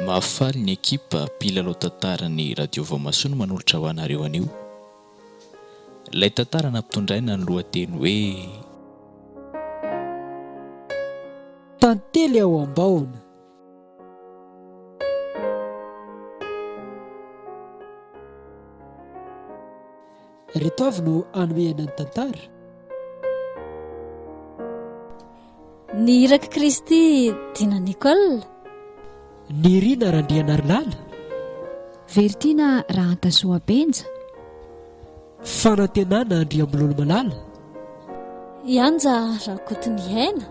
Mahafaly ny ekipa mpilalao tantara ny radio Voamasono manolotra ho anareo anio. Ilay tantara nampitondraina ny lohateny hoe Tantely ao am-bahona. Reto avy no anomehana ny tantara. Ny iraka Kristy Dina Nicole, Ny Rina Randrianarilala, Vertina Rahantasoa Benja, Fanantenana Andriambololo Malala, Ianja Rakotony Aina,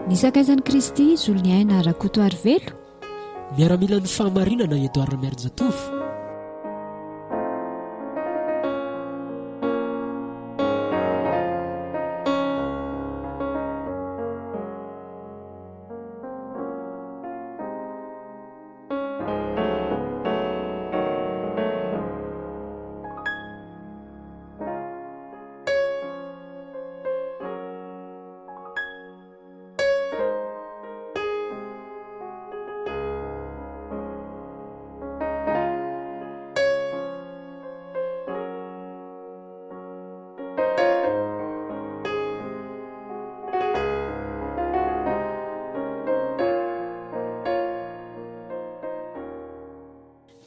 ny Sakaizan'i Kristy Zolony Aina Rakoto Arivelo, miaramila ny fahamarinana Edouard Miarjatovo.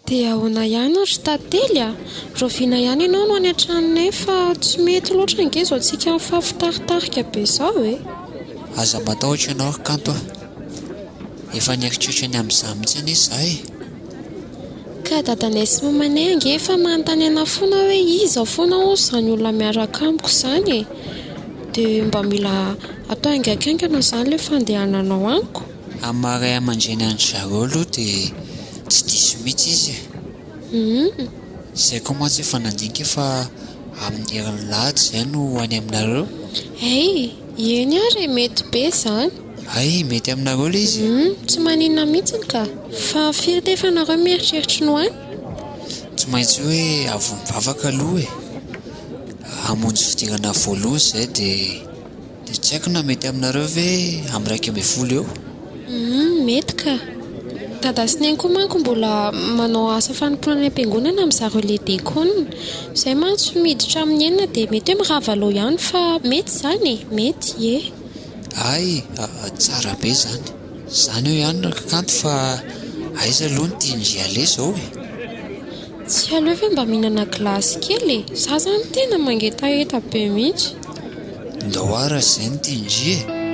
Dia ahoana ihany ary tantely roviana ihany ianao no any an-tranonay fa tsy mety loatra nge izao tsika mifafitaritarika be izao e. Aza matahotra ianao kanto efa nieritreritra ny amin'izany mihitsy anie izahay. Ka dadanay sy mamanay ange efa manontany ana foana hoe iza foana ao izany olona miaraka amiko izany e. Dia mba mila atao haingakaingana izany ilay fandehananao amiko. Amaray aman-dreny andry zareo aloha dia tsy diso mihitsy izy. Izay koa mantsy efa nandinika fa amin'ny herin'ny lahady izay no any aminareo. Eny ary mety be izany. Mety aminareo ilay izy. Tsy maninona mihitsy ka. Fa firy dia efa nareo mieritreritra no any? Tsy maintsy hoe avy mivavaka aloha e. Hamonjy fidirana voalohany izay dia tsy haiko na mety aminareo ve amin'ny 1:10 eo. Mety ka. Dada sy neny koa manko mbola manao asa fanompoana am-piangonana amin'izareo lehibe-konina. Izay mantsy miditra amin'ny enina dia mety hoe miravalao ihany fa mety izany e. Mety tsara be izany. Izany eo ihany kanto fa aiza aloha ny tiandry aleha izao e. Tsy aleo ve mba mihinana gilasy kely e. Za zany tena mangetaheta be mihitsy. Ndao ara izay ny tiandry e.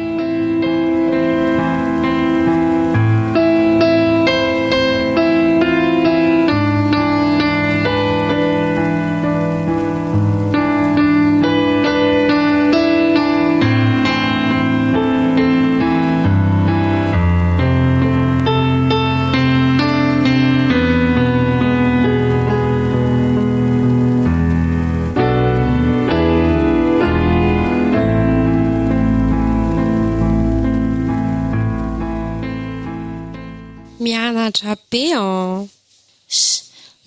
Mianatra be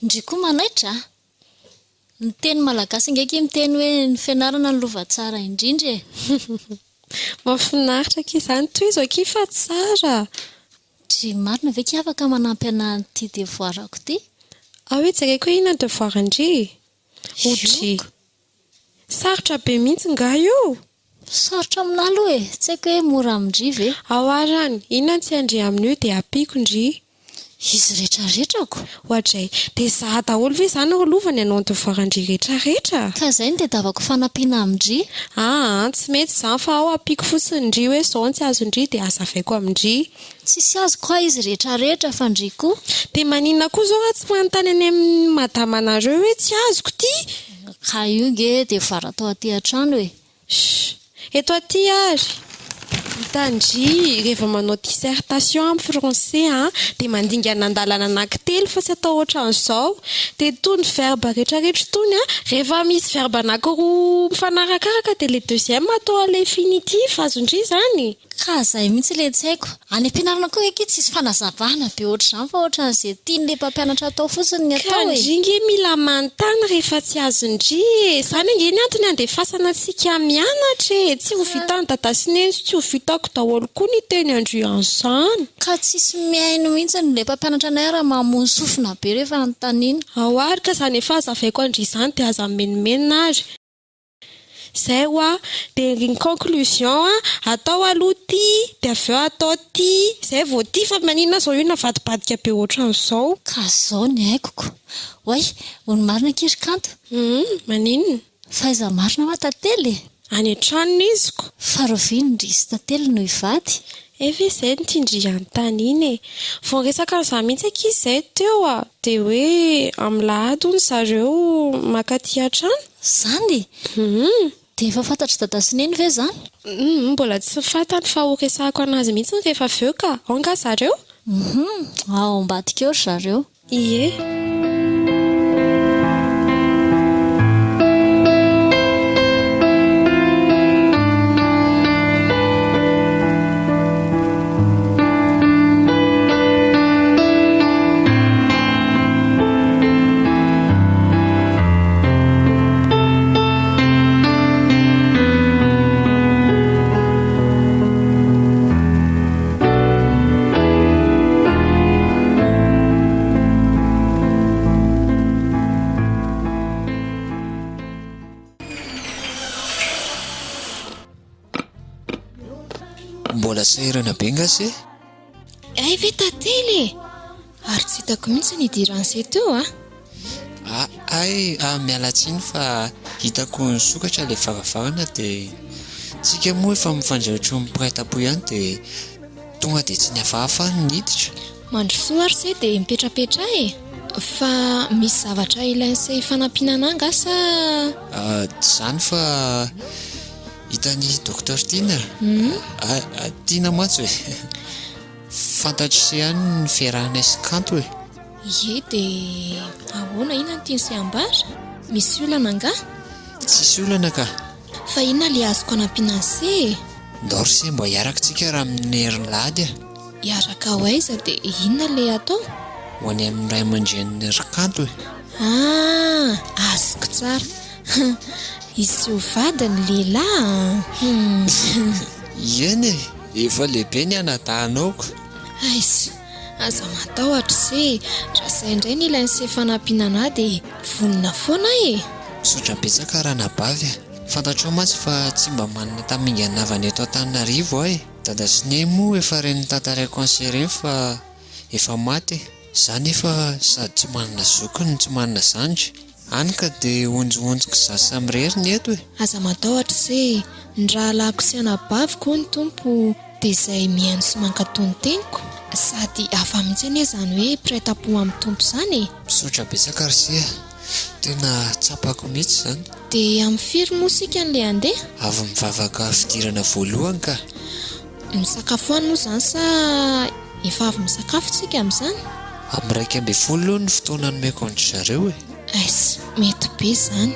ndry koa manaitra. Ny teny malagasy ngeky miteny hoe ny fianarana ny lova tsara indrindra e. Mahafinaritra ka izany toy izao ki fa tsara. Dry marina ve ki afaka manampy ana ty devoirako ty? Hoe jereko hoe inona devoir indry? Odry. Sarotra be mihitsy nga io. Sarotra amina aloha e. Tsy haiko hoe mora amindry ve? Ao arany, inona tsy andry amin'io dia apiko ndry. Izy rehetrarehetrako. Ohatray, dia za daholo ve izany rolovany ianao ny devoir andry rehetrarehetra? Ka izay ny tadiavako fanampiana amindry. Tsy mety izany fa ao apiko fotsiny ndry hoe izao tsy azo ndry dia azavaiko amindry. Tsisy azo koa izy rehetrarehetra fa ndry koa. Dia maninona koa izao tsy manontany any amin'ny madama anareo hoe tsy azoko ty? Ka io nge devoir atao aty an-trano e. Eto aty ary. Hitandry, rehefa manao dissertation amin'ny français dia mandingana andalana anankitelo fa tsy atao ohatran'izao. Dia tony verbe rehetrarehetra tony rehefa misy verbe anankiroa mifanarakaraka dia le deuxième atao l'infinitif azondry izany. Ka izay mihitsy le tsy haiko. Any am-pianarana koa eky tsisy fanazavana be ohatr'izany fa ohatran'izay tian'ilay mpampianatra atao fotsiny ny atao e. Kandry nge mila manontany rehefa tsy azondry e. Izany nge ny antony andefasana antsika mianatra e. Tsy ho vitan'ny dada sy neny sy tsy ho vita fantako daholo koa ny teny andrian'izany. Ka tsisy miaino mihitsy ny mpampianatra anay raha mamono sofina be rehefa anontaniana. Ao ary ka izany efa azavaiko andrizany dia aza menomenina ary. Zay hoa dia ny conclusion atao aloha ty dia avy eo atao ty zay vao ty fa maninona zao io navadibadika be ohatran'izao. Ka zao ny haikoko. Oay, ony marina kiry kanto. Maninona? Faiza marina hoa tantely. Any an-tranony iziko. Farovino ndrisy tantely no hivady. Efa izay ny tindriany tany iny e. Vao resaka an'izany mihitsy ankizy izay teo dia hoe amin'ny lahady hono zareo makaty an-trano. Zany? Dia efa fantatry dada sy neny ve zany? Mbola tsy fantany fa horesahako anazy mihitsy rehefa avy eo ka. Ao nga zareo? Ao ambadika eo zareo. Ie. Mbola sairana be ngase? Ay ve tantely? Ary tsy hitako mihitsy ny idiran'izay teo miala tsiny fa hitako ny sokatra ilay varavarana dia tsika moa efa mifandraitra mipiray-tapo ihany dia tonga dia tsy nihafahafa ny niditra. Mandrosoa ary izay dia mipetrapetra fa misy zavatra ilain'izay fanampinana angasa? Zany fa hitany Dr Tina. Tina mantsy hoe fantatro se ihany ny fiarahanay sy kanto hoe. Ie dia ahoana inona ny tian'izay ambara? Misy olana nga? Tsisy olana ka. Fa inona le azoko anampina an'izay? Ndao se mba hiaraka tsika raha amin'ny herin'ny lahady Hiaraka ho aiza dia inona le atao? ho any amin'ny ray aman-dren'ny rikanto hoe. Azoko tsara. Izy ho vady ny lehilahy. Eny efa lehibe ny anadahanaoko. Aiza, aza matahotra se raha izay indray ny ilain'izay fanampinana dia vonona foana Misaotra betsaka raha nabavy fantatro mantsy fa tsy mba manana taminganavana eto Antananarivo dada sy neny moa efa reny tantaraiko an'izay ireny fa efa maty. Zany efa sady tsy manana zokony tsy manana zandry any ka dia onjoonjoko zasa mireriny eto Aza matahotra se ny rahalahiko sy anabaviko ny tompo dia izay mihaino sy mankatony teniko sady hafa mihitsy anie izany hoe piray-tapo amin'ny tompo izany Misaotra betsaka ry tena tsapako mihitsy zany. Dia amin'ny firy moa isika an'ilay handeha? Avy mivavaka fidirana voalohany ka. Misakafoana moa izany sa efa avy misakafo tsika amin'izany? Amin'ny 1:30 ny fotoana nomeko andry zareo Aiza, mety be izany.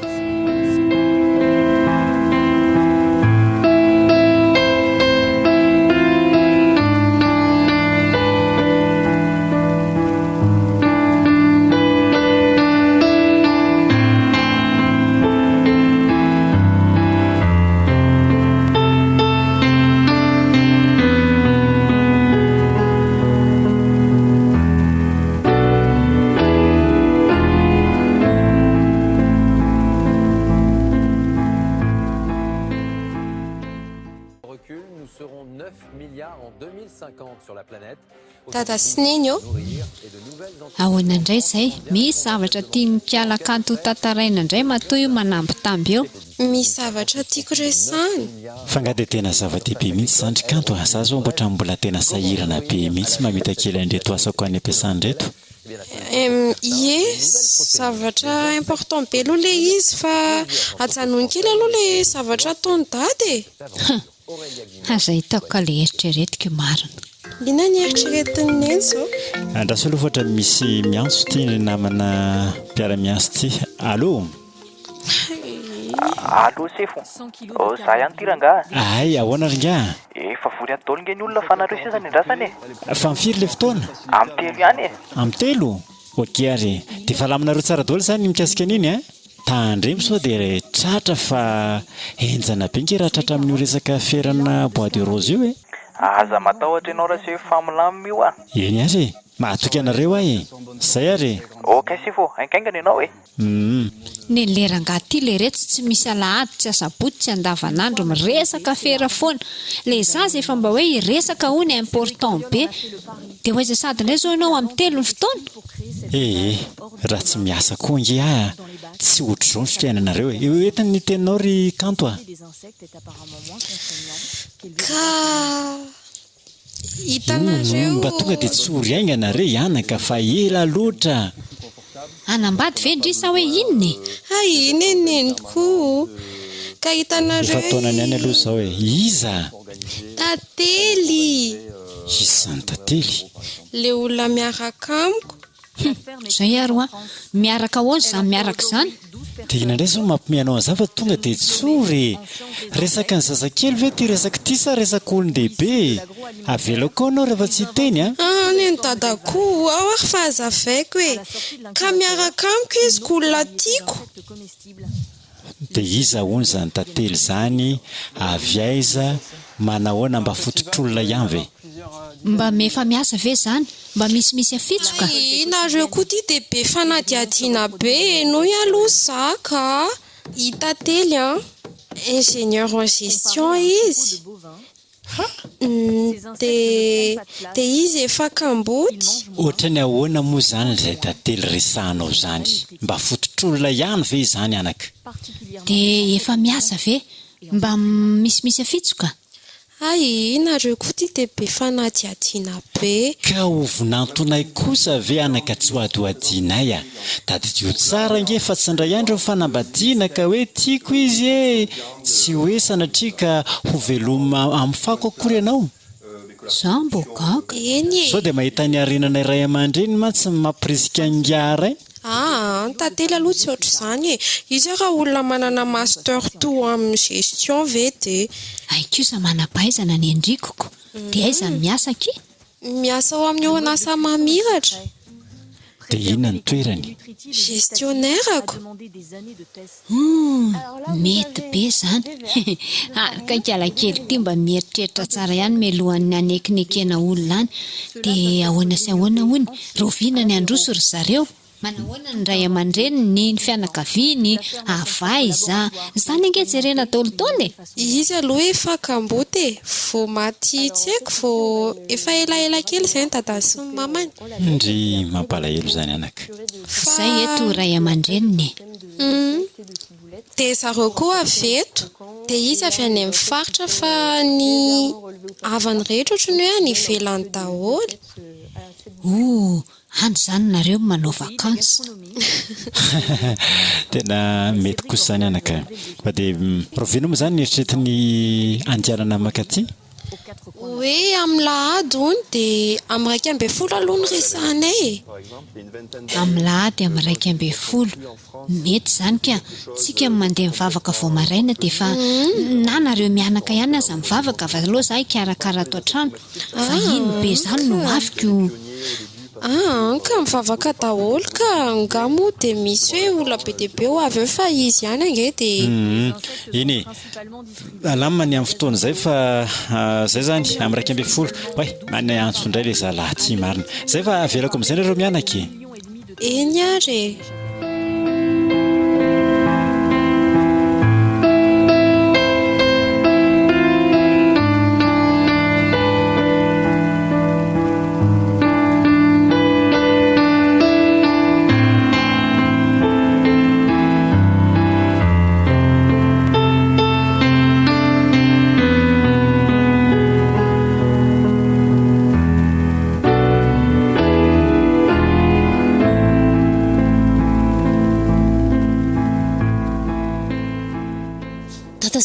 Dada sy neny ahoana indray izay misy zavatra tiany mpiala kanto tantaraina indray matoy manamby tamby eo. misy zavatra tiako resany. Fa nga dia tena zava-dehibe mihitsy zany kanto za zao mbola tena sahirana be mihitsy mamita kely andreto asako any am-piasandreto. Ie, zavatra important be aloha le izy fa ajanony kely aloha le zavatra ataony dady Aza hitako ka le eritreretiko marina. Ina ny eritreretiny neny zao? Andraso aloha ohatra misy miantso ty ny namana mpiara-miantso ty. Allô? Allô sefo. Za ihany ty rangaha. Ay, ahoana ringa? Efa vory ataony nge ny olona fanareo sisa ny ndrasany Fa mifiry le fotoana? Amin'ny telo ihany Amin'ny telo? Okey ary. Dia fa laminareo tsara daholo zany mikasika an'iny tandremo sao dia tratra fa enjana be nge raha tratra amin'ny resaka ferana bois de rose io Aza matahotra ianao raha se familamy io Eny ary mahatoky anareo ahy zay ary Ok sifo, ainkaingana ianao e. Ny leranga ty le retsy tsy misy alahady tsy asabotsy tsy andavanandro miresaka fera foana le zaza efa mba hoe iresaka hony important be dia hoaiza sady indray zao ianao amin'ny 3 fotoana raha tsy miasa koa nge tsy ohatr'izao ny fiainanareo entiny ny teninao ry kanto ka hitanareo mba tonga dia tsy horiainganareo ianaka fa ela loatra anambady vendry sa hoe inony iny eneniko ka hitanareo fataonany ihany aloha zao hoe iza tantely izany tantely le olona miaraka amiko zay aro miaraka ahoana izany miaraka izany dia inandray zao mampimeanao an'izany fa tonga dia tsory resaka ny zazakely ve ty resaka ty sa resaka olon-dehibe avela koa anao rehefa tsy teny ny dadako ao ary fa azavaiko hoe ka miaraka amiko izy ko olona tiako dia iza hono zany tantely zany avy aiza manahoana mba fototr'olona ihany ve mba mefa miasa ve zany mba misimisy afitsoka nareo koa ty dia be fanadihadiana be no aloha zaka hitantely ingénieur en gestion izy dia izy efa kamboty ohatrany ahoana moa zany izay tantely resahanao zany mba fototr'olona ihany ve izany anaka dia efa miasa ve mba misimisy afitsoka nareo koa ty dia be fanadihadiana be ka ovonantonay kosa ve anaka tsy hoadohadianay dadio tsara nge fa tsy indray andro fanambadiana ka hoe tiako izy tsy hoe sanatria ka ho veloma amin'ny fako akory ianao za mbo gaga sao dia mahita ny arenanay ray aman-dreny mantsy mampirisika ngara ny tantely aloha tsy ohatr' izany izy raha olona manana master tout amin'ny gestion ve dia aikosa manampahaizana ny endrikoko dia aiza miasa ky miasa ao amin'ny orinasa mamiratra dia inona ny toerany gestionnaireko mety be zany araka kalakely ty mba mieritreritra tsara ihany melohan'ny anekinekena olona any dia ahoana sy ahoana hony roviana ny androso ry zareo manahoana ny ray aman-dreniny ny fianakaviany avaiza zany ange jerena taolitaoly izy aloha efa kamboty vo maty tsy haiko vo efa elaela kely izay ny dadany sy ny mamany ndry mampalahelo zany anaka zay eto ray aman-dreniny dia zareo koa aveto dia izy avy any amin'ny faritra fa ny avany rehetra ohatra ny hoe any ivelany daholo any zany nareo manao vakansa tena mety kosa zany anaka fa dia rovino moa zany nieritreretiny andianana makaty hoe amin'ny lahady hony dia amin'ny raiky amby folo aloha ny resahanay amin'ny lahady amin'ny raiky amby folo mety zany ka tsika mandeha mivavaka vao maraina dia fa na nareo mianaka ihany aza mivavaka fa aloha za ikarakara ato an-trano fa iny be zany no afiko ka mivavaka daholo ka ngamo dia misy hoe olona be dia be ho avy eo fa izy ihany ange dia iny alamany amin'ny fotoana izay fa zay zany amin'ny raiky amby folo hoe many antso indray le zalahy ty marina zay fa avelako amin'izay nareo mianaka eny ary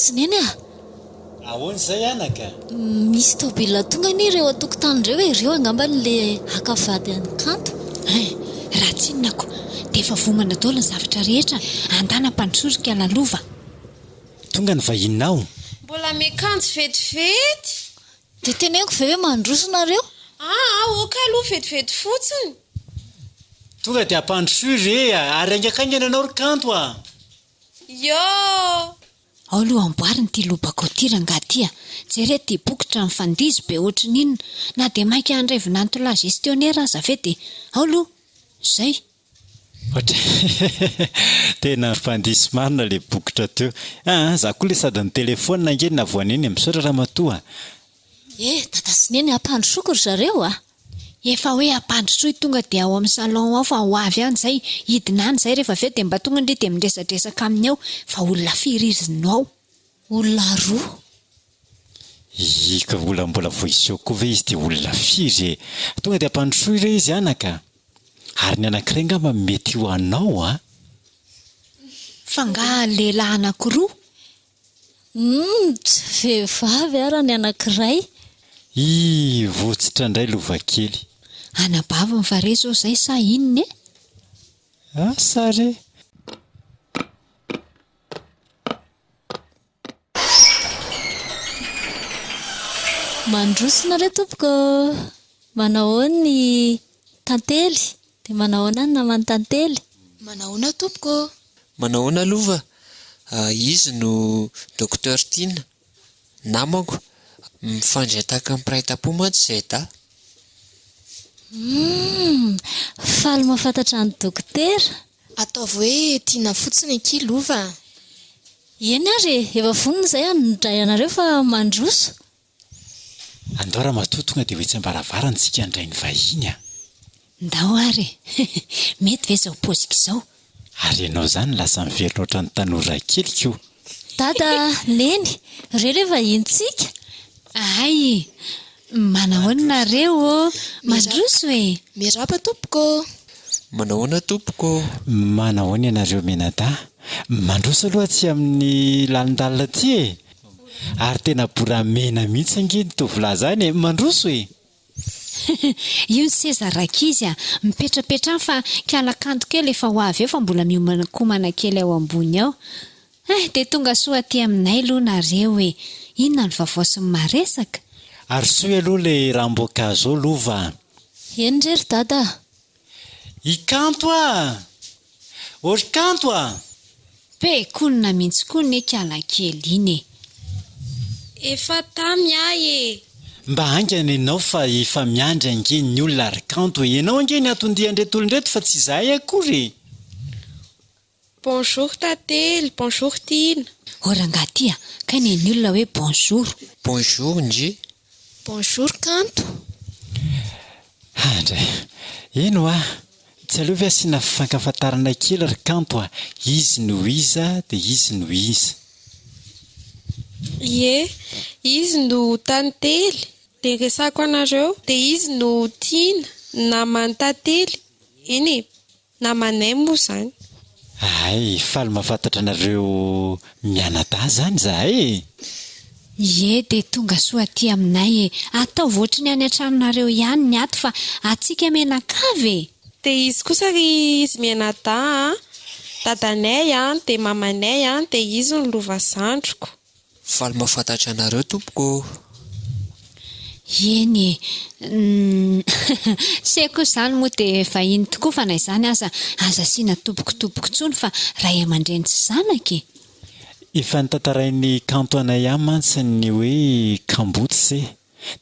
sineny ahoana zay anaka misy tobila tonga ny ireo atokotany ireo ireo angambany le hakavady any kanto raha tsinonako dia efa vomana daholo ny zavatra rehetra andana mpandrosorika lalova tonga ny vahinao mbola miakanjo vetivety dia teneniko ve hoe mandrosonareo oka aloha vetivety fotsiny tonga dia ampandrosory ary angakaingana anao ry kanto yo ao aloha amboariny ty lobako ty rangaty. Jereo ty bokotra mifandizy be ohatran'inona. Na dia maika andrevinanto la gestionnaire aza ve dia ao aloha. Zay. Tena fandisy marina le bokotra teo. Za koa le sady ny telefônina angeny na voaniny misaotra ramatoa. Dada sy neny ampandrosoako ry zareo Efa hoe ampandrosoy tonga dia ao amin'ny salon ao fa ho avy any zay hidinany zay rehefa avy dia mba tonga indray dia miresadresaka aminy ao fa olona firy izy ao. Olona roa. Ika olona mbola voiseau koa ve izy dia olona firy tonga dia ampandrosoy re izy anaka. Ary ny anankiray angamba mety ho anao Fa nga lehilahy anankiroa. Tsy vehivavy ara ny anankiray. Votsitra indray lovakely. Anabaviny fa re zao zay sa inona Sare. Mandrosona re tompoko. Manao ny tantely. Dia manao ny namany tantely. Manahoana tompoko? Manahoana lova? Izy no Docteur Tina. Namako. Mifandray tahaka ny mpiray tam-po mantsy izay ta. Faly mahafantatra ny dokotera. Ataovy hoe Tina fotsiny aky lova. Eny ary efa vonona izay nodray anareo fa mandroso. Andao ramatoa tonga dia hoe tsy ambaravarana tsika andray ny vahiny Ndao ary. Mety ve zao pozika izao. Ary ianao zany lasa miverina ohatran'ny tanora kely koa. Dada, neny, reo le vahintsika. Ay, manahoana nareo mandroso Mirapa tompoko. Manahoana tompoko? Manahoana ianareo menada? Mandroso aloha tsy amin'ny lalindalina ty Ary tena boramena mihitsy angeny tovolahy zany mandroso Io seza rakizy mipetrapetra fa kalakanto kely efa ho avy eo fa mbola miomankomana kely ao ambony ao. Dia tonga soa aty aminay aloha nareo inona ny vaovao sy ny maresaka. Ary soa aloha le ramboankazo ao lova. Eny rery dada. Ikanto Orkanto Be konina mihitsy koa ny kalakely iny Efa tamy Mba angana ianao fa efa miandry angeny ny olona Arkanto ianao angeny atondiandreto olondreto fa tsy izahay akory. Bonjour tantely, bonjour Tina. Rangaty ka ny olona hoe bonjour. Bonjour Ndji. Bonjour Kanto. Andray, eno tsy aleo ve asiana fankafantarana kely Arkanto izy no iza dia izy no iza. Izy no tantely. Dia resako anareo. Dia izy no Tina, namany tantely. Eny namanay moa zany. Ay, faly mahafantatra anareo mianadahy zany zahay Dia tonga soa aty aminay ataovy ohatry ny any an-tranonareo ihany ny ato fa atsika menakavy Dia izy kosa ry izy mianadahy dadanay dia mamanay dia izy ny lova zandriko. Faly mahafantatra anareo tompoko. Eny seko zany moa dia vahiny tokoa fa na izany aza asiana tompoko tsony fa ray aman-dreny tsy zanaka Efa nitantarain'ny kanto anay ihany mantsy ny hoe kambotsy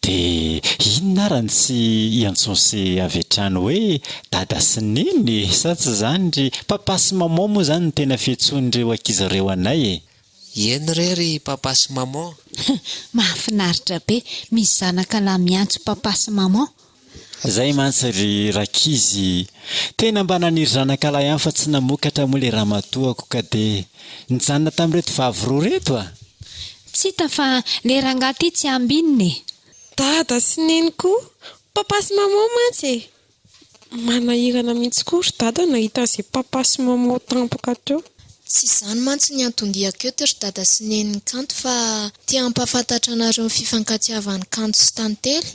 dia inona ary tsy iantsonsy avy hatrany hoe dada sy neny sa tsy zany ry papa sy maman moa zany no tena fiantsoan'ireo ankizareo anay Eny rery papa sy maman. Mahafinaritra be misy zanaka lahy miantso papa sy maman. Zay mantsy ry rakizy tena mba naniry zanaka lahy ihany fa tsy namokatra moa le ramatoako ka dia nijanona tamin'ireto vavy roa reto Tsy hita fa le rangaty tsy ambininy Dada sy neny koa. Papa sy maman mantsy manahirana mihitsy koa ry dada nahita izay papa sy maman tampoka teo. Tsy izany mantsy ny antondiako eto ry dada sy neny kanto fa tia ampahafantatra anareo ny fifankatiavan'ny kanto sy tantely.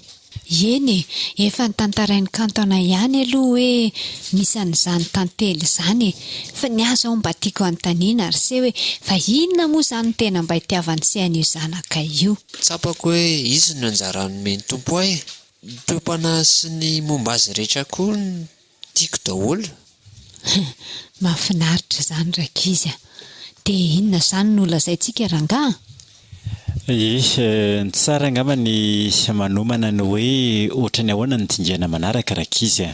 Eny efa nitantarain'ny kanto anay ihany aloha hoe misy an'izany tantely izany fa ny azo ao mba tiako anontaniana ary se hoe fa inona moa izany tena mba hitiavany sehan'io zanaka io. Tsapako hoe izy no anjara nomeny tompo ahy. Ny tompana sy ny momba azy rehetra koa ny tiako daholo. Mahafinaritra izany rakizy dia inona izany no lazaintsika rangaha? Ny tsara angamba ny manomana ny hoe ohatra ny ahoana ny dingana manaraka rakizy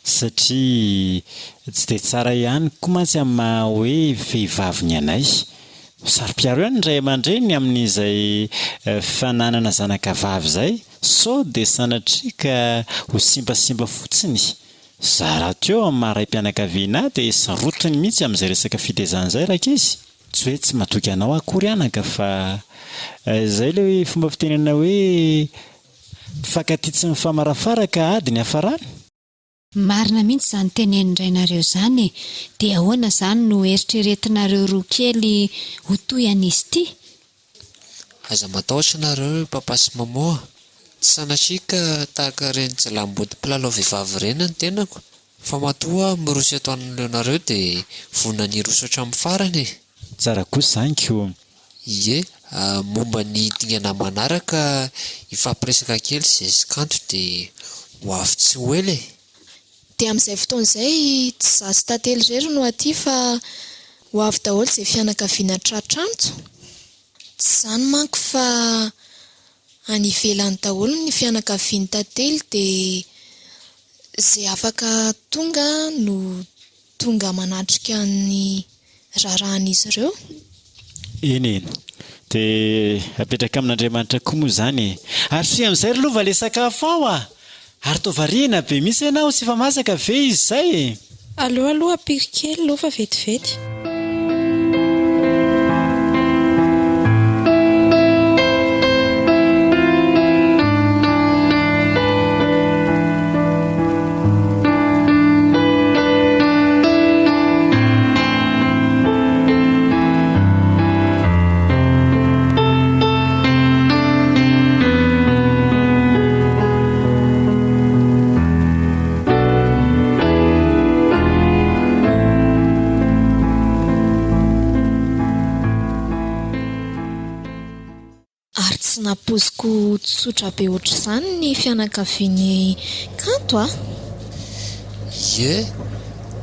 satria tsy dia tsara ihany koa mantsy amin'ny maha hoe vehivavy ny anay. Saro-piaro ihany ndray aman-dreny amin'izay fananana zanakavavy izay sao dia sanatrika ho simbasimba fotsiny. Zara teo amin'ny maharay-pianakaviana dia sarotiny mihitsy amin'izay resaka fitezana izay rakizy. Tsy hoe tsy matoky anao akory anaka fa izay ilay hoe fomba fitenena hoe fakatitsy ny famarafaraka adiny hafarana. Marina mihitsy izany tenenindrainareo izany dia ahoana izany no eritreretinareo roa kely ho toy an'izy ity? Aza matahotra nareo papa sy maman. Tsy sanatrika tahaka ireny jalambody mpilalao vehivavy ireny ny tenako. Fa matoa mirosy ato an'ileo dia vonona ny roso hatramin'ny farany. Tsara kosa izany koa. Ie, momba ny dingana manaraka ifampiresaka kely zay kanto dia ho avy tsy ho ela. Dia amin'izay fotoana izay tsy zasy tantely irery no aty fa ho avy daholo izay fianakaviana tratrantso. Tsy izany manko fa any ivelany daholo ny fianakaviany tantely dia izay afaka tonga no tonga manatrika ny raharan'izy ireo. Eny dia apetraka amin'Andriamanitra koa moa izany. Ary sy amin'izay lova ilay sakafo ao ary toa variana be misy ianao sy efa masaka ve izy izay? Aloha apiry kely aloha fa vetivety. Napoziko tsotra be ohatr' izany ny fianakaviany kanto Ie,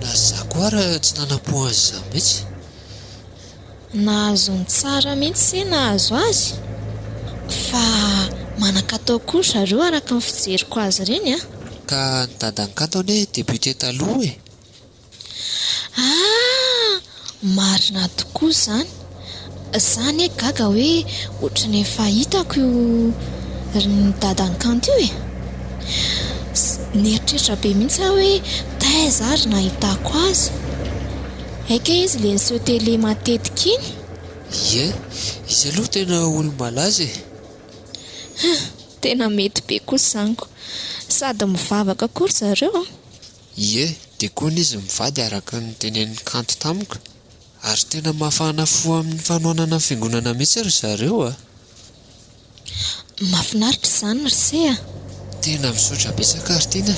na za koa raha tsy nanapohan'izany mihitsy. Nahazo ny tsara mihitsy se nahazo azy. Fa manan-katao koa zareo araka ny fijeriko azy ireny Ka ny dadany kanto anie débuté taloha e. Marina tokoa izany. Izany gaga hoe ohatra ny efa hitako ny dadany kanto io Nieritreritra be mihitsy hoe taiza ary nahitako azy. Eka izy le niseho tele matetika iny. Ie, izy aloha tena olo malaza e. Tena mety be kosa izaniko. Sady mivavaka kory zareo Ie, dia koa izy mivady araka ny tenen'ny kanto tamiko. Ary tena mafana fo amin'ny fanohanana ny fiangonana mihitsy ry zareo Mahafinaritra izany ry se Tena misaotra betsaka ary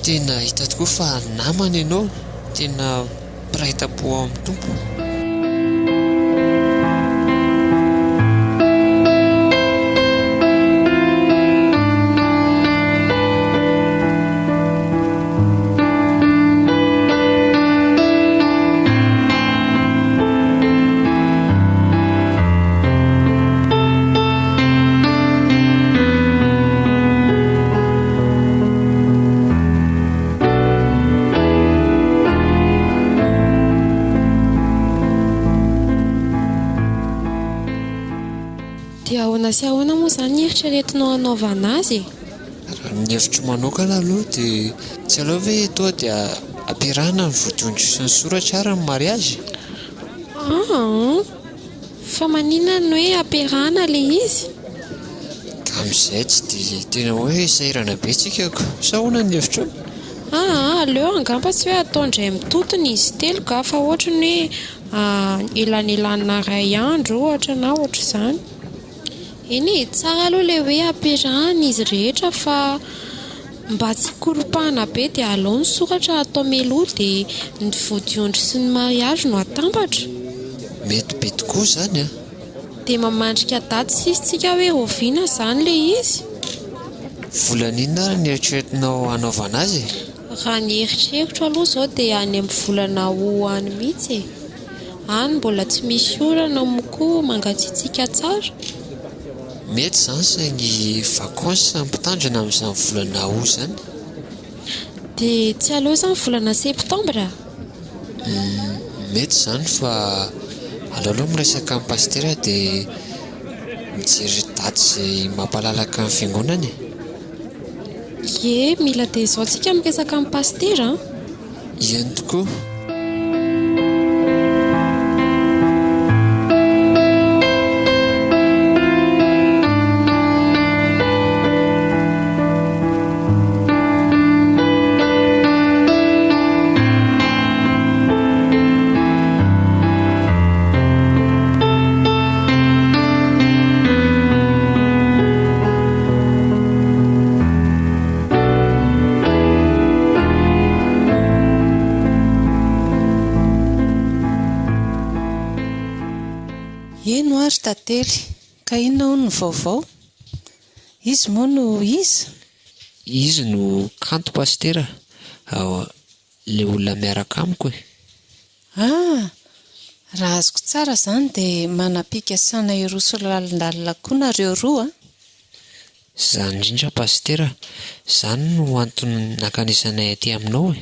tena hita tokoa fa namana ianao. Tena mpiray tam-po ao amin'ny tompo. Sy ahoana moa izany eritreretinao hanaovana azy? Raha ny hevitro manokana aloha dia tsy aleo ve toa dia ampiarahana ny vodiondry sy ny soratra ary ny mariazy. Fa maninona no hoe ampiarahana ilay izy? Ka amin'izay tsy dia tena hoe sahirana be tsika ko. Sa ahoana ny hevitro? Aleo angamba tsy hoe atao indray mitotona izy telo ka fa ohatra ny hoe elanelana iray andro ohatra na ohatra izany. Eny tsara aloha ilay hoe ampiarahana izy rehetra fa mba tsy koropahana be dia aleo ny soratra atao meloa dia ny vodiondry sy ny mariazy no atambatra. Mety be tokoa izany Dia mamandrika daty sisitsika hoe roviana izany ilay izy. Volan'inona ary ny eritreretinao hanaovana azy? Raha ny eritreritro aloha izao dia any amin'ny volana hoany mihitsy any mbola tsy misy orana mokoa mangatsiatsika tsara. Mety zany saingy vakansy sampitandrina amin'izany volana ao zany. Dia tsy aleo zany volana septambra? Mety zany fa aleoloha miresaka amin'ny pastera dia mijery daty izay mampalalaka ny fiangonana. Ie, mila dia izao tsika miresaka amin'ny pastera. Iany tokoa. Eno ary tantely, ka inona hono ny vaovao? Izy moa no iza? Izy no kanto pastera, le olona miaraka amiko. Raha azoko tsara zany dia manam-pikasana iroso lalindalina koa nareo roa. Zany indrindra pastera, zany no antony nankanisanay aty aminao.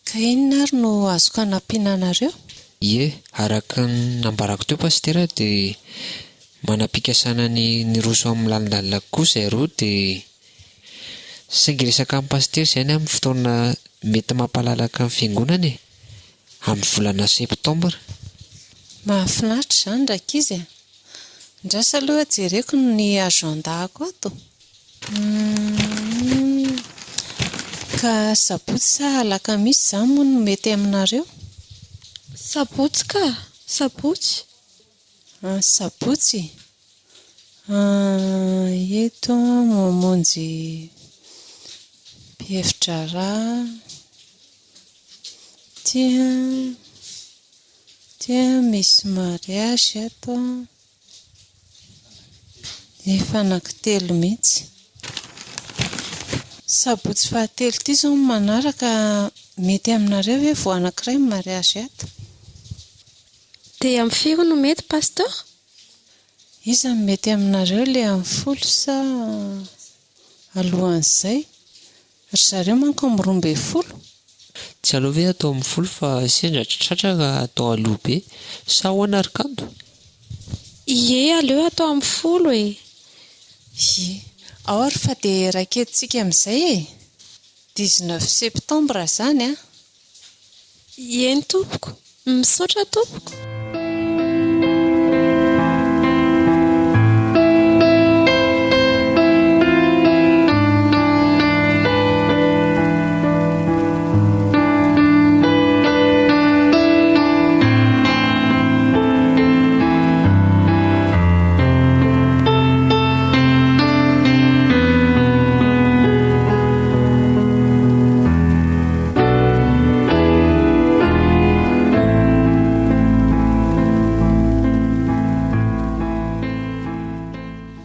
Ka inona ary no azoko hanampiana anareo? Ie, araka ny nambarako teo pastera dia manam-pikasana ny roso amin'ny lalindalina koa izay roa dia saingy resaka amin'ny pastera izany amin'ny fotoana mety mampalalaka ny fiangonana amin'ny volana septambra. Mahafinaritra izany rakizy. Ndrasa aloha jereko ny agenda-ko ato. Ka sabotsy sa alakamisy izany moa no mety aminareo? Sabotsy ka? Sabotsy? Sabotsy? Eto mamonjy mpiefitra rà. Tia misy mariage ato. Efa anankitelo mihitsy. Sabotsy fahatelo ity izao manaraka mety aminareo hoe vao anankiray ny mariage ato. Dia amin'ny firy no mety pasteur? Iza no mety aminareo ilay amin'ny folo sa alohan'izay? Ry zareo manko amin'ny 12. Tsy aleo ve atao amin'ny folo fa sendra tratratra atao aloha be sa ahoana ary kanto? Ie, aleo atao amin'ny folo e. Ie, ao ary fa dia raiketintsika amin'izay 19 septambra zany a. Ieny tompoko, misaotra tompoko.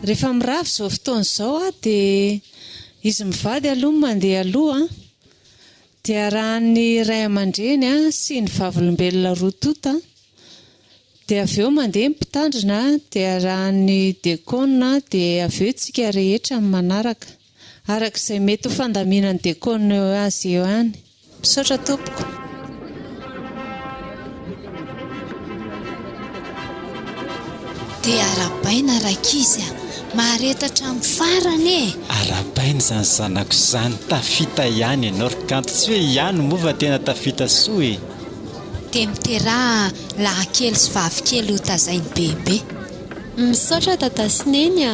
Rehefa mirava izao fotoana izao dia izy mivady aloha mandeha aloha dia arahan'ny ray aman-dreny sy ny vavolombelona roa tota dia avy eo mandeha mpitandrina dia arahan'ny dekona dia avy eo tsika rehetra amin'ny manaraka arak'izay mety ho fandaminan'ny dekona azy eo any. Misaotra tompoko. Dia arabaina rakizy maharetatra amin'ny farany arabaina izany zanako izany tafita ihany ianao ry kanto tsy hoe ihany moa fa tena tafita soa dia miteraha lahankely sy vavikely ho tazainy bebe. Misaotra dada Sineny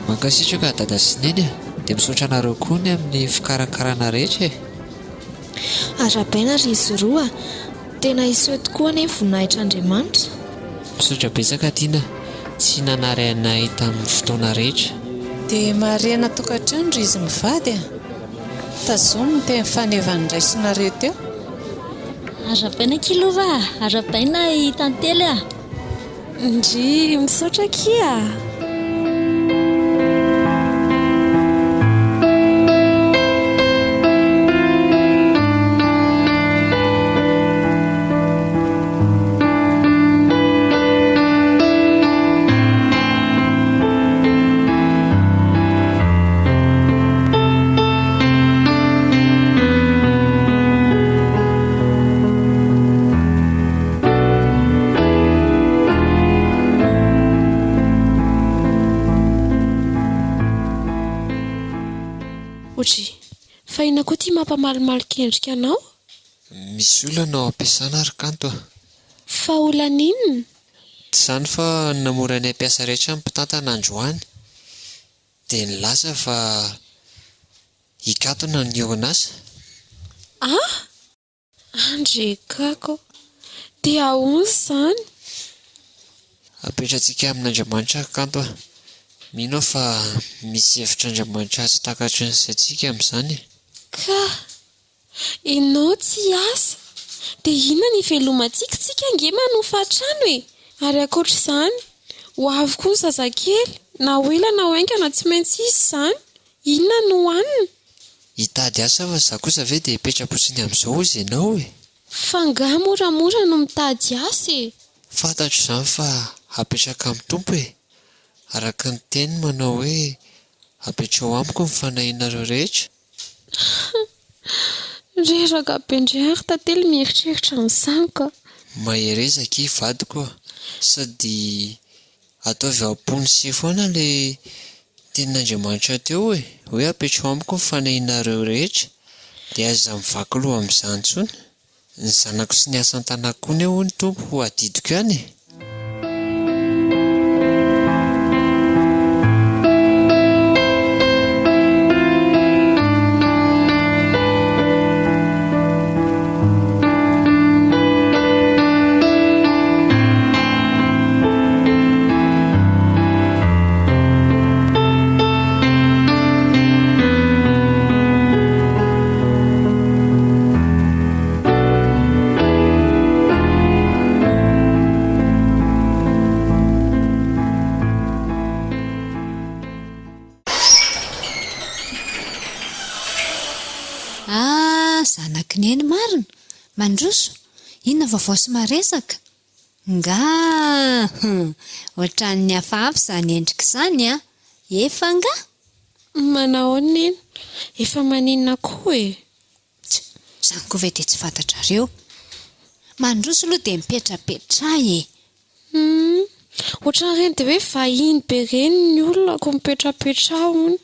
Mankasitraka dada Sineny dia misaotra anareo koa ny amin'ny fikarakarana rehetra Arabaina ry izy roa, tena iseho tokoa ny voninahitra Andriamanitra. Misaotra betsaka tiana tsy nanarainay tamin'ny fotoana rehetra. Dia marena tokantrano ry izy mivady tazomy ny teny fanevany raisinareo teo. Arabaina kilova, arabaina i tantely Ndry misaotra kia. Fa ina koa tia mampamalimalikendrika anao? Misy olana ao ampiasana ary kanto a. Fa olana inona? Tsy izany fa namora ny ampiasa rehetra ny mpitantana androany. Dia nilaza fa hikatona ny orinasa. Ah? Andrekako. Dia ahoana izany? Apetratsika amin'Andriamanitra kanto a. Mino aho fa misy hevitr'Andriamanitra tsy takatry ny saintsika amin'izany. Ka ianao tsy asa dia inona ny ivelomantsika tsika ange manofa trano e? Ary ankoatr'izany ho avy koa ny zazakely na ela na haingana tsy maintsy izy izany. Inona no hohanina? Hitady asa fa za kosa ve dia hipetra-potsiny amin'izao izy ianao e? Fa nga moramora no mitady asa e. Fantatro izany fa apetraka amin'ny tompo e. Araka ny teny manao hoe apetrao amiko ny fanahinareo rehetra. Reraka be indray ary tantely mieritreritra an'izany ka. Maherezaka i vadiko sady ataovy am-pony sy foana ilay tenin'Andriamanitra teo hoe apetrao amiko ny fanahinareo rehetra. Dia aza mivaky loha amin'izany intsony. Ny zanako sy ny asan-tanako koa ny hoy ny tompo ho adidiko ihany e. Zanak'neny marina mandroso, inona vaovao sy maresaka? Nga ohatran'ny hafahafa izany endrika izany a. Efa nga manao neny efa maninona koa e? Izany koa ve dia tsy fantatrareo? Mandroso aloha dia mipetrapetra e. Ohatran'ireny dia hoe vahiny be reny ny olona ko mipetrapetra hono.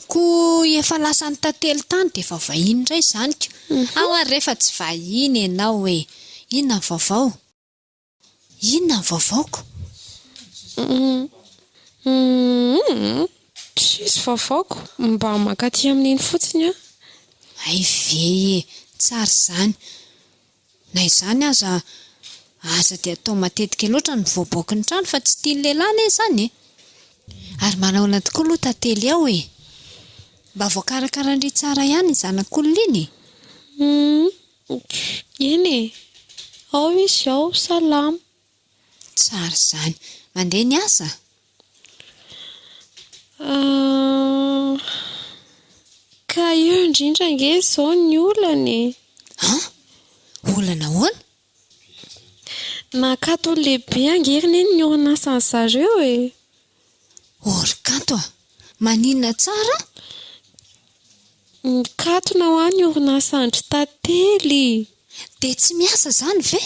Ko efa lasa ny tantely tany dia efa vahiny indray izany ka. Ao ary rehefa tsy vahiny ianao e. Inona ny vaovao? Inona ny vaovaoko? Tsisy vaovaoko, mba makaty amin'iny fotsiny a. Ay ve e, tsara izany. Na izany aza dia atao matetika loatra ny voaboaky ny trano fa tsy tian'ny lehilahy anie izany e. Ary manaona tokoa aloha tantely ao e. Mba voakarakara-ndry tsara ihany ny zanak'olona iny. Eny e, ao izy ao, salama. Tsara izany. Mandeha ny asa? Ka eo indrindra nge izao ny olana e. Olana ahoana? Nakato lehibe angeriny eny ny orinasan'ny zareo e. Orikato a? Maninona tsara? Mikatona ho any orinasandry tantely. Dia tsy miasa izany ve?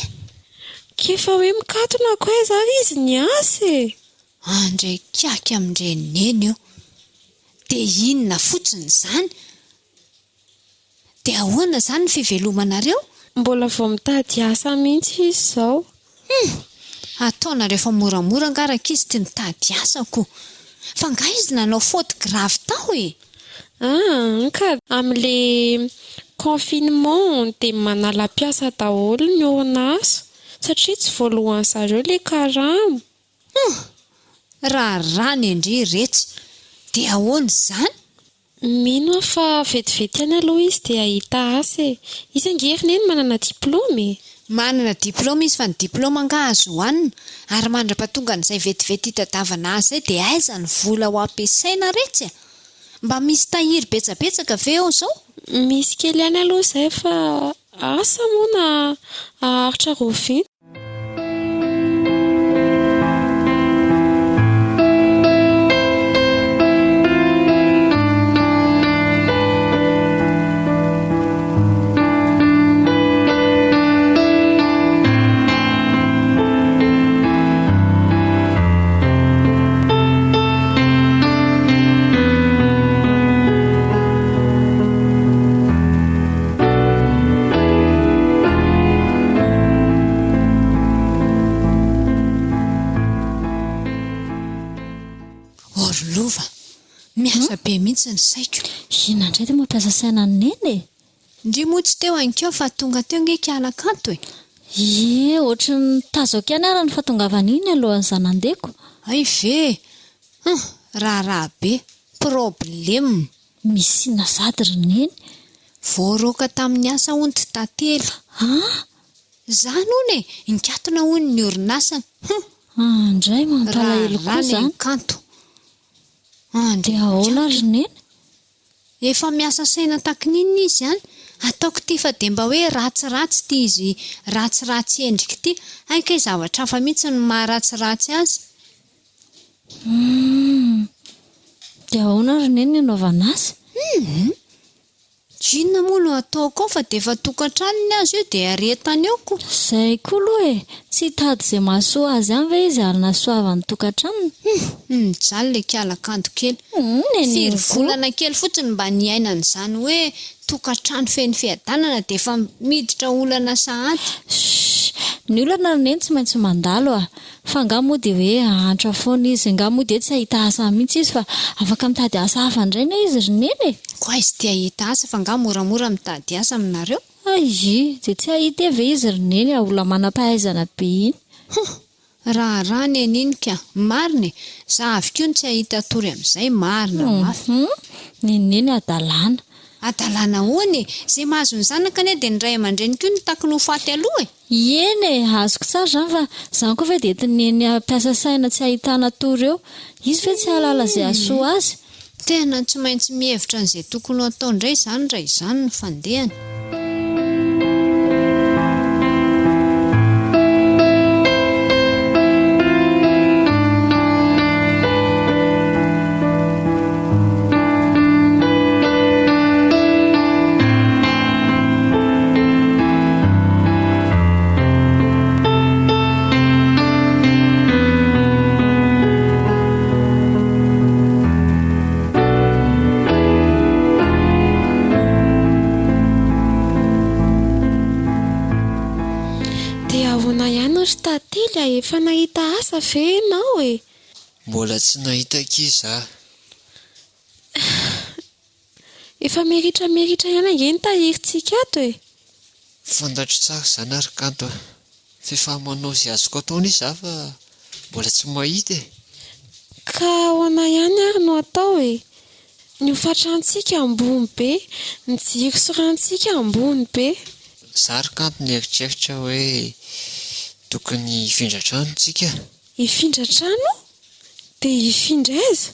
Kefa hoe mikatona koa aiza izy ny asa e. Andray kiaka amin'ireny io. Dia inona fotsiny izany? Dia ahoana izany ny fivelomanareo? Mbola vao mitady asa mihitsy izy izao. Ataona rehefa moramora angaraka izy tia mitady asa koa. Fa nga izy nanao faute grave tao e. Ka amin'ilay confinement dia manala-piasa daholo ny orinasa satria tsy voalohan'ny zareo ilay karamo. Raharany indry iretsy. Dia ahoana izany? Mino aho fa vetivety ihany aloha izy dia ahita asa e. Izy angeriny eny manana diplôma e. Manana diplôma izy fa ny diplôma nga azo hohanina. Ary mandra-pahatonga n'izay vetivety hitadiavana azy izay dia aiza ny vola ho ampiasaina retsy a? Mba misy tahiry betsabetsaka ve ao izao? Misy kely ihany aloha izay fa asa moa na aharitra rovina. Lova, miasa be mihitsy ny saiko. Ina indray dia mampiasa saina ny neny e. Ndry moa tsy teo hankeo fa tonga teo nge kialakanto e. Ie, ohatry ny tazoko ihany ara ny fahatongavana iny alohan'izany andeko. Ay ve, raha be, problème. Misy inona sady ry neny? Voaroka tamin'ny asa onty tantely. Zany hony e, nikatona hony ny orinasany. Indray mampalahelo koa zany. Kanto. Dia ahoana ry neny? Efa miasa saina takin'inona izy ihany. Ataoko ty fa dia mba hoe ratsiratsy ty izy, ratsiratsy endrika ty. Haika zavatra hafa mihitsy ny maharatsiratsy azy. Dia ahoana ry neny ny anaovana azy? Inona moa no ataoko ao fa dia efa tokantranony azy io dia aretany eo ko. Izay koa aloha e, tsy hitady izay mahasoa azy ihany ve izy ary nahasoavany tokantranony? Mijaly le kialakanto kely. Firy volana kely fotsiny mba niainana izany hoe tokantrano feno fiadanana dia efa miditra olana sahady. Ny olana ry neny tsy maintsy mandalo fa angamba moa dia hoe hantra foana izy, angamba moa dia tsy hahita asa mihitsy izy fa afaka mitady asa hafa indray na izy ry neny e. Koa izy tia hita asa fa angamba moramora mitady asa aminareo. Dia tsy hahita ve izy ry neny olona manam-pahaizana be iny. Raha ny aninika, marina za avy koa tsy hahita tory amin'izay marina mafy. Ny neny adalana. Adalana hoany, izay mahazo ny zanaka ane dia ny ray aman-dreny koa no takony ho faty aloha e. Eny e, azoko tsara izany fa izany koa ve dia entin'ny mpiasa saina tsy hahitana tory eo. Izy ve tsy hahalala izay hahasoa azy? Tena tsy maintsy mihevitra an'izay tokony atao indray izany raha izany no fandehany. Efa nahita asa ve ianao e? Mbola tsy nahita kiza. Efa meritra ihany ange ny tahirintsika ato e. Fantatro tsara izany ary kanto fifahamanao izay azoko ataony izy fa mbola tsy mahita e. Ka ahoana ihany ary no atao e? Ny hofatrantsika ambony be, ny jiro sy rantsika ambony be. Zary kanto ny eritreritra hoe tokony hifindra trano tsika. Hifindra trano? Dia hifindra aiza?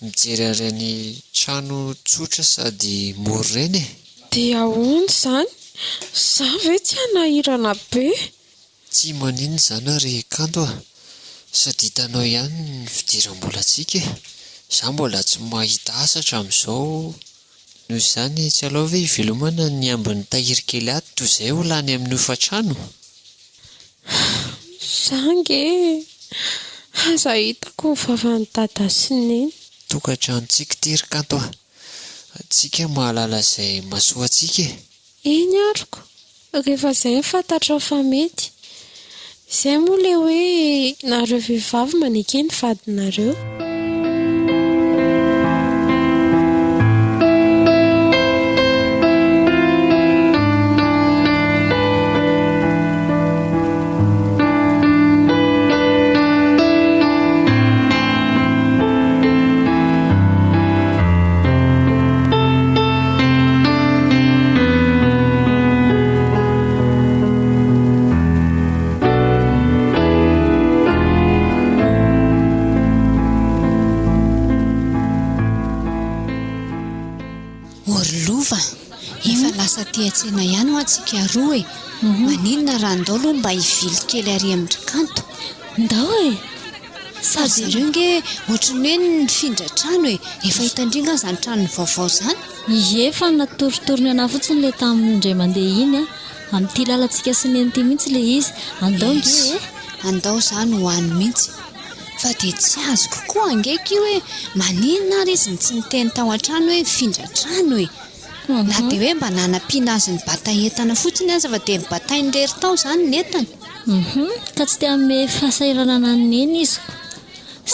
Mijery ireny trano tsotra sady mora ireny e. Dia ahoana izany? Izaho ve tsy hanahirana be? Tsy maninona izany ary kanto sady hitanao ihany ny fidiram-bolantsika e. Izaho mbola tsy mahita asa hatramin'izao. Noho izany tsy aleo ve hivelomana ny ambin'ny tahiry kely ato toy izay ho lany amin'ny hofa-trano. Zange aza hitako ny vavan'ny dada sy neny. Tokantranontsika tery kanto tsika mahalala izay mahasoa antsika e. Eny aroko, rehefa izay fantatrao fa mety. Izay moa ilay hoe nareo vehivavy manekena ny vadinareo. Tiatsena ihany ho antsika roa e. Maninona raha ndao aloha mba hivily kely ary amin'ny kanto. Ndao e. Sady ireo nge ohatrany hoe nifindra trano e. Efa hitandringa izany trano vaovao izany. Efa natorotorony ana fotsiny ilay tamin'indray mandeha iny amin'ity lalantsika sy neny ity mihitsy ilay izy. Andao nge e. Andao izany ho any mihitsy. Fa dia tsy azoko koa angeka io hoe maninona ary izy tsy niteny tao an-trano hoe mifindra trano e. Na dia hoe mba nanampiana azy ny batahy entana fotsiny aza fa dia batainy rery tao izany ny entany. Ka tsy dia ame fahasahiranana ny neny izy.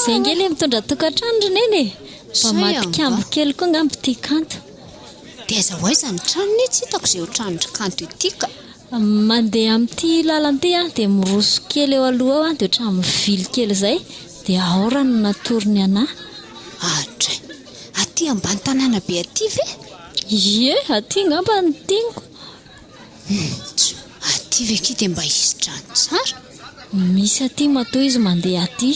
Zengely mitondra tokantrano neny mba matikambo kely koa ngamba ity kanto. Dia aiza ho aiza ny tranony tsy hitako izay ho tranondry kanto ity ka. Mandeha amin'ity lalan'ity dia miroso kely eo aloha ao dia ohatran'ny mivily kely izay dia aorany natorony anahy. Atre, aty ambany tanàna be aty ve? Ie, aty ngamba ny tiniko. Aty ve ki dia mba hisy trano tsara? Misy aty matoa izy mandeha aty.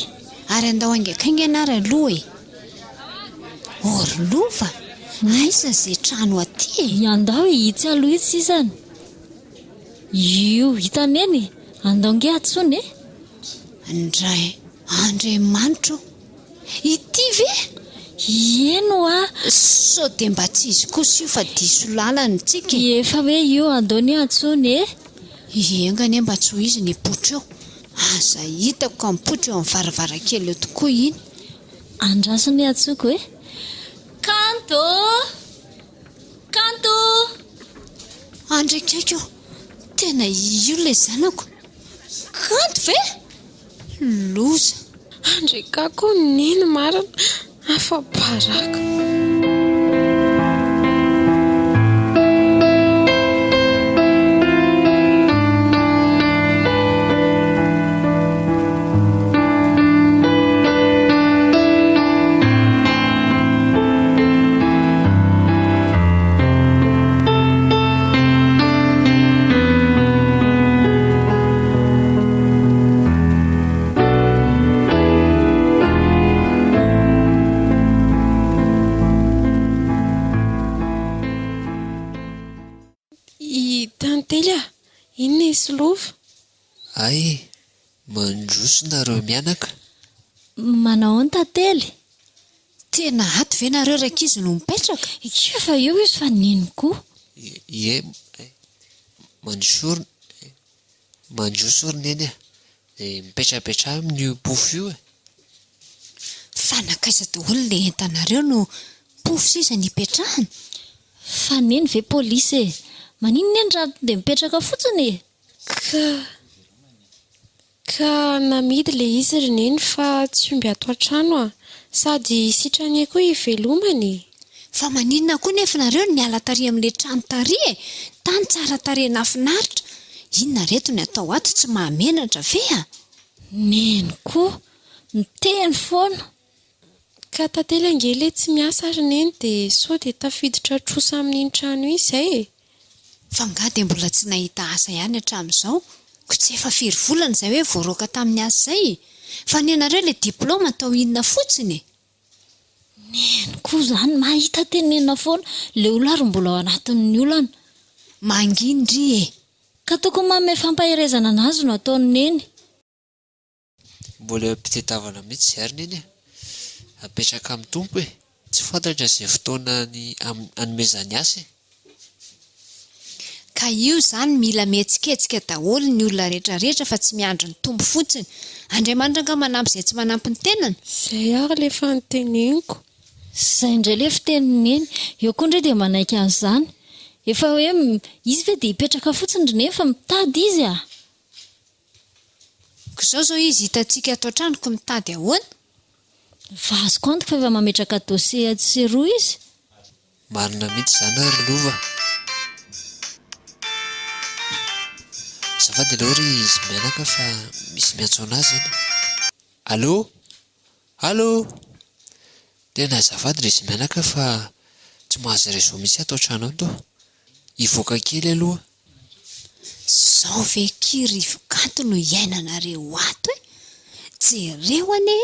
Ary andao haingaikaingana ary aloha e. Orlova, aiza izay trano aty e? Andao hitsy aloha itsy sisany. Io hitaneny andao nge atsony e. Andray Andriamanitro, ity ve? Ieno sao dia mba tsy izy kosa io fa diso lalana tsika. Efa hoe io andao ny atsony e. Iengany mba tsy ho izy ny potra eo. Aza hitako ka mipotra eo amin'ny varavarakely eo tokoa iny. Andrasony atsoko e. Kanto! Kanto! Andraikaiky eo, tena io ilay zanako. Kanto ve? Loza. Andraikako neny marina afa-baraka. Tantely inona isy lova? Ay, mandrosonareo mianaka. Manao ny tantely. Tena ato ve nareo rakizy no mipetraka? Efa eo izy fa nino koa. Ie, mandrosorona eny mipetrapetra amin'io pofo io. Fa nakaiza daholo ilay entanareo no pofo sisa ny hipetrahany? Fa neny ve polisy e? Maninona ny raha dia mipetraka fotsiny e? Ka namidy ilay izy rineny fa tsy omby ato an-trano sady sitrany koa ivelomany. Fa maninona koa nefa nareo niala tary amin'ilay trano tary e? Tany tsara tary nafinaritra. Inona reto ny atao ato tsy mahamenatra ve a? Neny koa ny teny foana. Ka tantely angely tsy miasa rineny dia sao dia tafiditra trosa amin'iny trano izay e. Fa nga dia mbola tsy nahita asa ihany hatramin'izao. Ko tsy efa firy volana izay hoe voaroaka tamin'ny asa izay. Fa ny anareo ilay diplôma atao inona fotsiny? Neny koa izany mahita tenenina foana ilay olona ary mbola ao anatin'ny olana. Mangindry e. Ka tokony manome fampaherezana anazy no ataony neny. Mbola eo am-pitetavana mihitsy zariny eny e. Apetraka amin'ny tompo e. Tsy fantatra izay fotoana ny anomezany asa e. Ka io izany mila mihetsiketsika daholo ny olona rehetrarehetra fa tsy miandry ny tombo fotsiny. Andriamanitra nga manampy izay tsy manampy ny tenany. Izay ary ilay fanoteneniko. Izay indray ilay fiteniny eny. Eo koa indray dia manaiky an'izany. Efa hoe izy ve dia hipetraka fotsiny rehefa mitady izy a? Izao izy hitantsika ato an-trano ko mitady ahoana? Fa azoko antoka fa efa mametraka dosie tsy roa izy. Marina mihitsy izany ary lova. Zafady aloha izy mianaka fa misy miantso anazy zany. Allô? Allô? Tena azafady izy mianaka fa tsy mahazo réseau mihitsy ato an-trano ato. Hivoaka kely aloha. Zao ve kirivo-kanto no iainanareo ato e? Jereo ane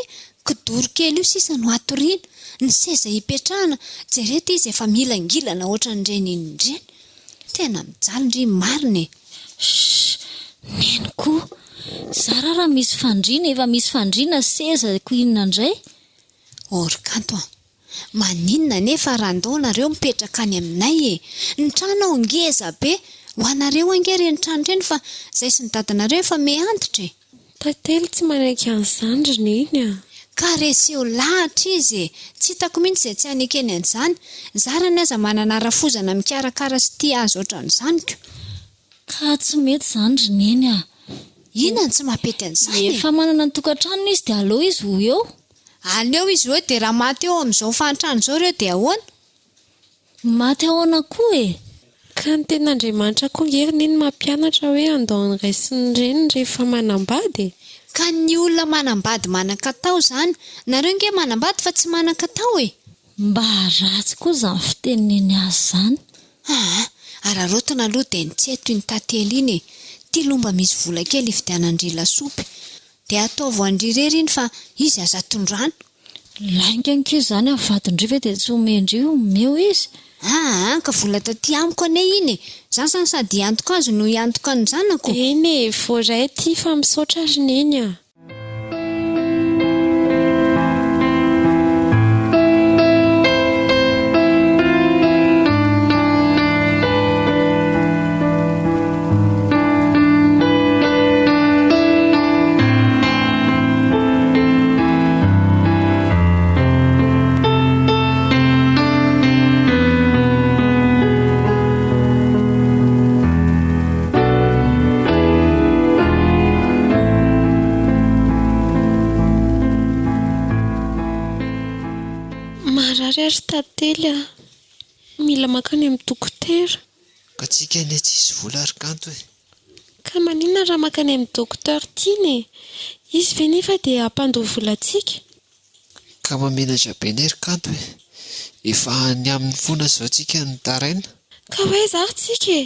kidoro kely io sisa no atoriana. Ny seza hipetrahana, jereto izy efa milangilana ohatran'ireny indreny. Tena mijalindry marina e. Neny koa. Zara raha misy fandriana, efa misy fandriana seza ko inona indray. Orkanto maninona nefa raha andao nareo mipetraka any aminay e? Ny trano ao ngeza be. Ho anareo angery ny trano ireny fa izay sy ny dadanareo efa meantitra e. Tantely tsy manaiky an'izany rineny a. Ka reseo lahatra izy e. Tsy hitako mihitsy izay tsy anekeny an'izany. Zarany aza manana arafozana mikarakara sy tia azo ohatran'izany ko. Ka tsy mety izany rineny a. Inona ny tsy mampety an'izany e? Efa manana ny tokantrano izy dia aleo izy ho eo. Aleo izy hoe dia raha maty eo amin'izao fahantrano izao ireo dia ahoana? Maty ahoana koa e? Ka ny ten'Andriamanitra koa ngeriny iny mampianatra hoe andao raisiny reny rehefa manambady. Ka ny olona manambady manan-katao izany, nareo nge manambady fa tsy manan-katao e? Mba ratsy koa izany fiteniny azy izany. Ararotana aloha dia nitseto iny tantely iny e. Ty lomba misy vola kely ividianandry lasopy. Dia atao voandrirery iny fa izy aza tondrano. Lainga an'kio izany amin'ny vadin-driva dia tsy omendrio meo izy. Ka vola taty amiko ane iny e. Zany zany sady iantoka azy no iantoka ny zanako. Eny e, voaray ty fa misaotra azy neny a. Marary tantely mila makany amin'ny dokotera. Ka tsika ane tsisy vola ary kanto e. Ka maninona raha makany amin'ny dokotera tiany e? Izy ve nefa dia hampandoha volantsika? Ka mamenatra be nery kanto e. Efa ny amin'ny fona zao tsika ny taraina. Ka hoe zary tsika e.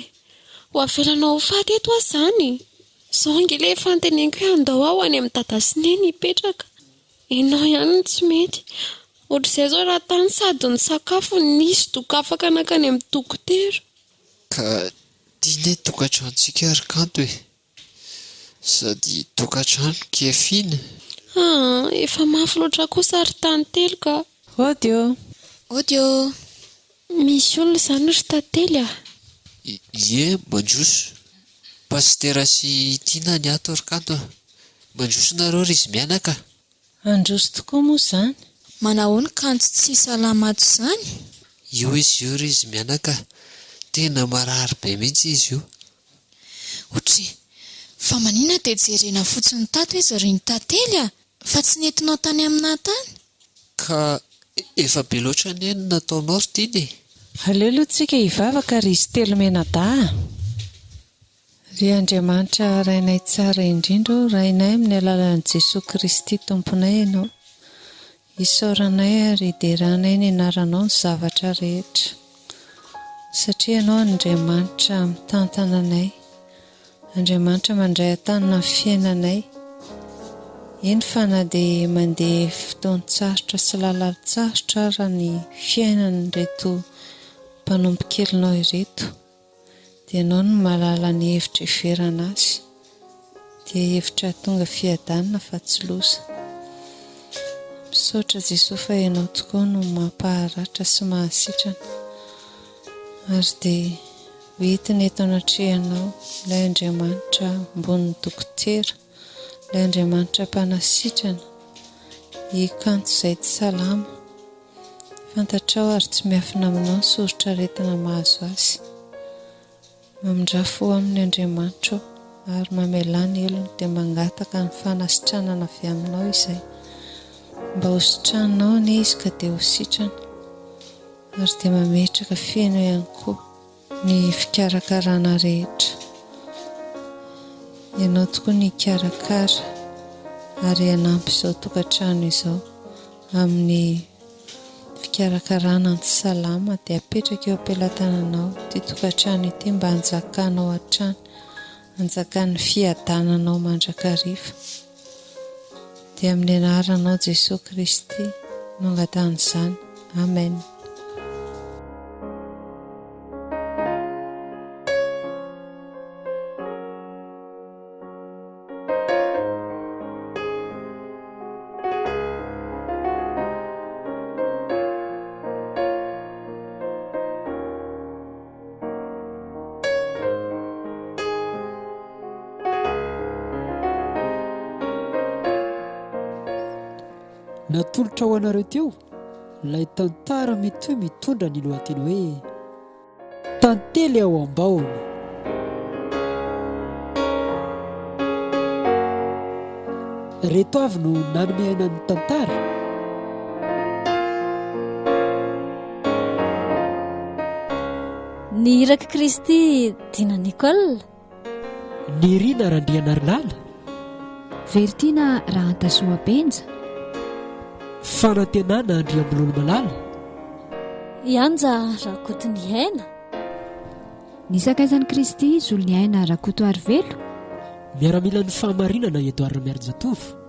Ho avelanao ho faty eto azy zany. Zao angela efa anteneniko hoe andao ao any amin'ny dada sy neny hipetraka. Enao ihany no tsy mety. Ohatr'izay zao raha tany sady ny sakafo nisy doka afaka nakany amin'ny dokotera. Ka tiany tokatranontsika ary kanto e. Sady tokatrano kefina. Efa mafy loatra kosa ary tantely ka. Odio. Misy olona izany ry tantely a. Ie, mandroso. Pastera sy tiana ny ato ary kanto. Mandrosonareo ry izy mianaka. Androso tokoa moa izany. Manao ny kanto tsy salamato izany? Io izy io ry izy mianaka. Tena marary be mihitsy izy io. Otry, fa manina dia jerena fotsiny tato izy ry ny tantely a. Fa tsy nentinao tany amina tany? Ka efa be loatra ny eny nataonao ry tiny. Aleo aloha tsika hivavaka ry izy telo menada. Ry Andriamanitra rainay tsara indrindra, rainay amin'ny alalan'i Jesosy Kristy tomponay ianao. Isaoranay ary ideranay ny anaranao ny zavatra rehetra. Satria ianao Andriamanitra mitantana anay. Andriamanitra mandray an-tanana amin'ny fiainanay. Eny fa na dia mandeha fotoan-tsarotra sy lalalitsarotra ary ny fiainan'ireto mpanompo-kelinao ireto. Dia ianao no mahalala ny hevitra iverana azy. Dia hevitra tonga fiadanana fa tsy loza. Misaotra Jesosy fa ianao tokoa no mampaharatra sy mahasitrana. Ary dia hoentiny eto anatrehanao ilay Andriamanitra ambony dokotera, ilay Andriamanitra mpanasitrana, hikanto izay tsy salama. Fantatrao ary tsy miafina aminao ny soritra aretina mahazo azy. Mamindrafo amin'ny Andriamanitra ary mamelany elony dia mangataka ny fanasitranana avy aminao izay. Mba ho sitranao anie izy ka dia ho sitrana. Ary dia mametraka fiaino ihany koa ny fikarakarana rehetra. Ianao tokoa ny karakara ary hanampy izao tokatrano izao amin'ny fikarakarana ny salama dia apetraka eo am-pelatananao ty tokatrano ity mba hanjakanao hatrany, hanjakan'ny fiadananao mandrakariva. Dia amin'ny anaranao Jesosy Kristy no angatahana izany. Amen. Natolotra ho anareo teo ilay tantara mety hoe mitondra ny lohateny hoe tantely ao am-bahona. Reto avy no nanomehana ny tantara Ny iraka Kristy Dina Nicole. Ny Irina Randrianarilala. Vertina Rahantasoabenja. Fanantenana Andriambololo Malala. Ianja Rakoto ny Aina. Ny Sakaizan'i Kristy Zolony Aina Rakoto Arivelo. Miaramilan'ny fahamarinana Edouard Miarjatovo.